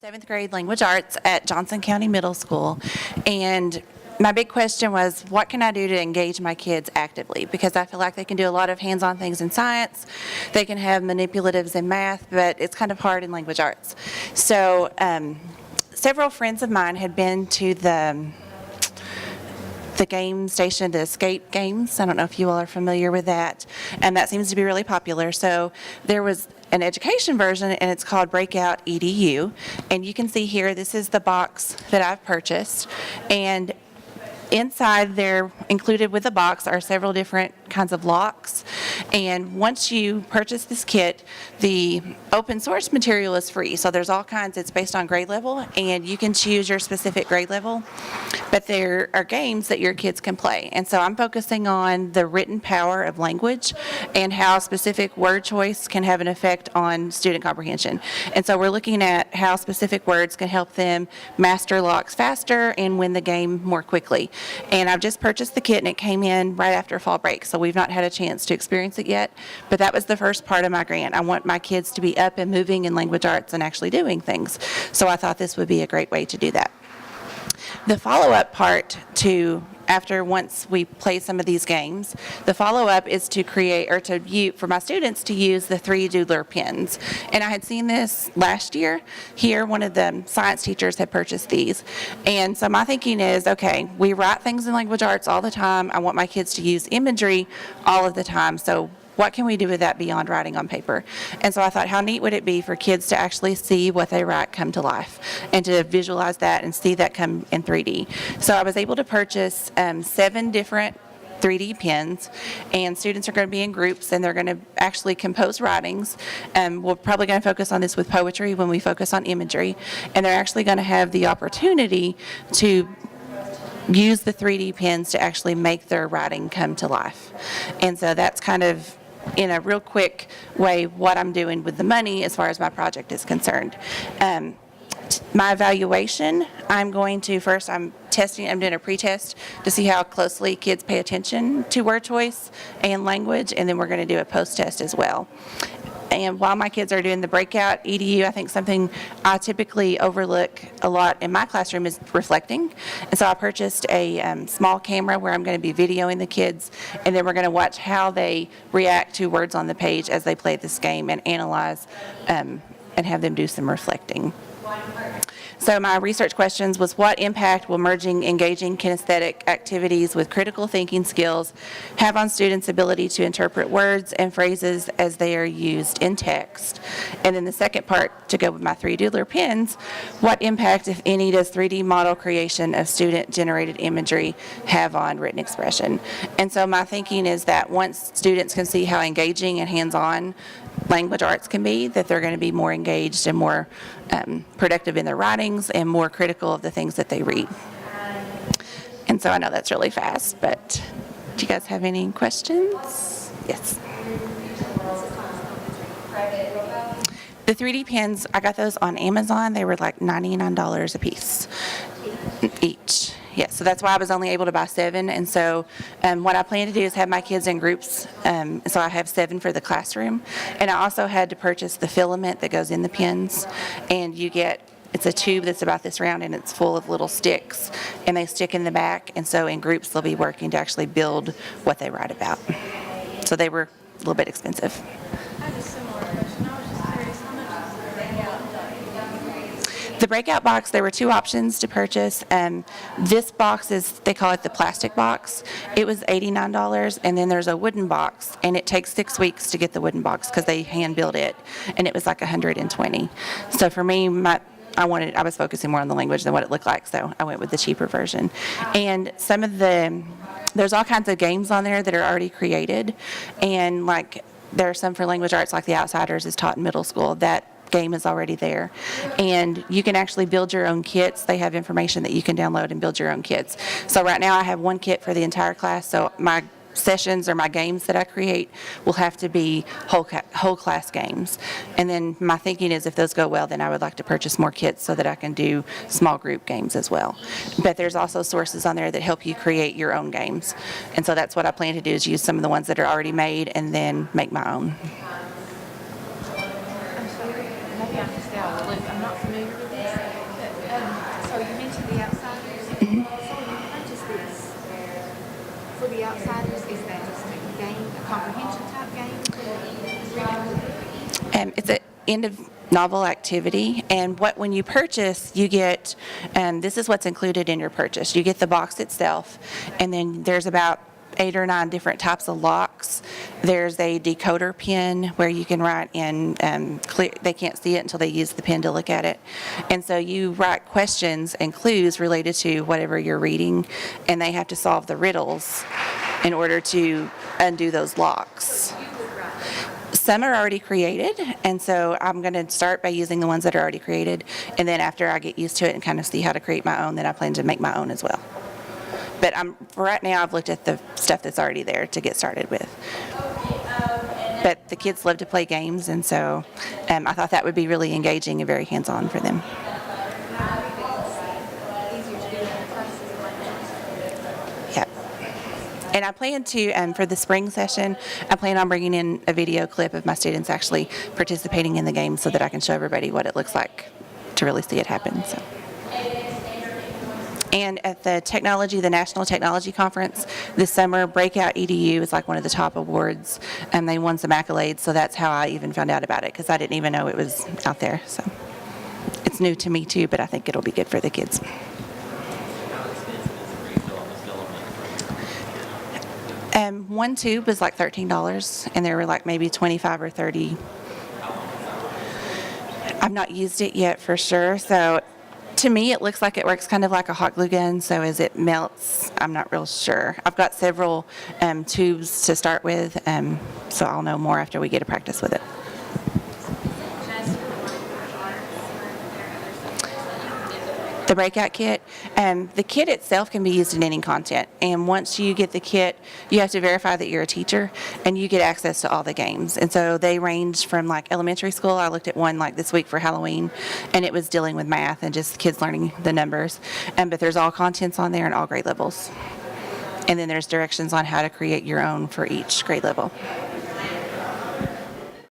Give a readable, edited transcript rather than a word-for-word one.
7th grade language arts at Johnson County Middle School, and my big question was, what can I do to engage my kids actively? Because I feel like they can do a lot of hands-on things in science, they can have manipulatives in math, but it's kind of hard in language arts. So several friends of mine had been to the game station, the escape games. I don't know if you all are familiar with that, and that seems to be really popular. So there was an education version, and it's called Breakout EDU, and you can see here, this is the box that I've purchased, and inside there, included with the box, are several different kinds of locks. And once you purchase this kit, the open source material is free. So there's all kinds, it's based on grade level, and you can choose your specific grade level. But there are games that your kids can play. And so I'm focusing on the written power of language and how specific word choice can have an effect on student comprehension. And so we're looking at how specific words can help them master locks faster and win the game more quickly. And I've just purchased the kit, and it came in right after fall break, so we've not had a chance to experience it yet, but that was the first part of my grant. I want my kids to be up and moving in language arts and actually doing things, so I thought this would be a great way to do that. The follow-up part to once we play some of these games, the follow-up is to create, or to use, for my students to use the 3 doodler pens. And I had seen this last year here. One of the science teachers had purchased these. And so my thinking is, okay, we write things in language arts all the time. I want my kids to use imagery all of the time. So what can we do with that beyond writing on paper? And so I thought, how neat would it be for kids to actually see what they write come to life and to visualize that and see that come in 3D. So I was able to purchase 7 different 3D pens, and students are going to be in groups, and they're going to actually compose writings. We're probably going to focus on this with poetry when we focus on imagery, and they're actually going to have the opportunity to use the 3D pens to actually make their writing come to life. And so that's kind of, in a real quick way, what I'm doing with the money as far as my project is concerned. My evaluation, I'm doing a pre-test to see how closely kids pay attention to word choice and language, and then we're going to do a post-test as well. And while my kids are doing the breakout EDU, I think something I typically overlook a lot in my classroom is reflecting. And so I purchased a small camera where I'm going to be videoing the kids, and then we're going to watch how they react to words on the page as they play this game and analyze and have them do some reflecting. So my research questions was, what impact will merging engaging kinesthetic activities with critical thinking skills have on students' ability to interpret words and phrases as they are used in text? And then the second part, to go with my 3 doodler pens, what impact, if any, does 3D model creation of student-generated imagery have on written expression? And so my thinking is that once students can see how engaging and hands-on language arts can be, that they're going to be more engaged and more productive in their writings and more critical of the things that they read. And so I know that's really fast, but do you guys have any questions? Yes. The 3D pens, I got those on Amazon. They were like $99 a piece each. Yeah, so that's why I was only able to buy 7. And so what I plan to do is have my kids in groups. So I have 7 for the classroom. And I also had to purchase the filament that goes in the pens. And it's a tube that's about this round, and it's full of little sticks. And they stick in the back. And so in groups, they'll be working to actually build what they write about. So they were a little bit expensive. I have a similar question. I was just curious, how much is the breakout? The breakout box, there were 2 options to purchase. This box they call it the plastic box. It was $89, and then there's a wooden box, and it takes 6 weeks to get the wooden box because they hand build it, and it was like $120. So for me, I was focusing more on the language than what it looked like, so I went with the cheaper version. And there's all kinds of games on there that are already created, and like there are some for language arts, like The Outsiders is taught in middle school. That game is already there, and you can actually build your own kits. They have information that you can download and build your own kits. So right now I have 1 kit for the entire class, so my sessions or my games that I create will have to be whole class games. And then my thinking is, if those go well, then I would like to purchase more kits so that I can do small group games as well. But there's also sources on there that help you create your own games, and so that's what I plan to do, is use some of the ones that are already made and then make my own. I'm sorry, maybe I missed out. I'm not familiar with this. Outsiders, is that just a game, a comprehension type game? It's an end of novel activity, and when you purchase, you get, this is what's included in your purchase. You get the box itself, and then there's about 8 or 9 different types of locks. There's a decoder pen where you can write in clear. They can't see it until they use the pen to look at it, and so you write questions and clues related to whatever you're reading, and they have to solve the riddles in order to undo those locks. Some are already created, and so I'm going to start by using the ones that are already created, and then after I get used to it and kind of see how to create my own, then I plan to make my own as well. But for right now, I've looked at the stuff that's already there to get started with. But the kids love to play games, and so I thought that would be really engaging and very hands-on for them. And I plan to, for the spring session, I plan on bringing in a video clip of my students actually participating in the game so that I can show everybody what it looks like to really see it happen. So. And at the National Technology Conference this summer, Breakout EDU is like one of the top awards, and they won some accolades, so that's how I even found out about it, because I didn't even know it was out there. So it's new to me too, but I think it'll be good for the kids. One tube was like $13, and there were like maybe 25 or 30. I've not used it yet for sure, so to me it looks like it works kind of like a hot glue gun, so as it melts, I'm not real sure. I've got several tubes to start with, so I'll know more after we get to practice with it. The breakout kit, the kit itself can be used in any content, and once you get the kit, you have to verify that you're a teacher, and you get access to all the games. And so they range from like elementary school. I looked at one like this week for Halloween, and it was dealing with math and just kids learning the numbers. But there's all contents on there in all grade levels, and then there's directions on how to create your own for each grade level.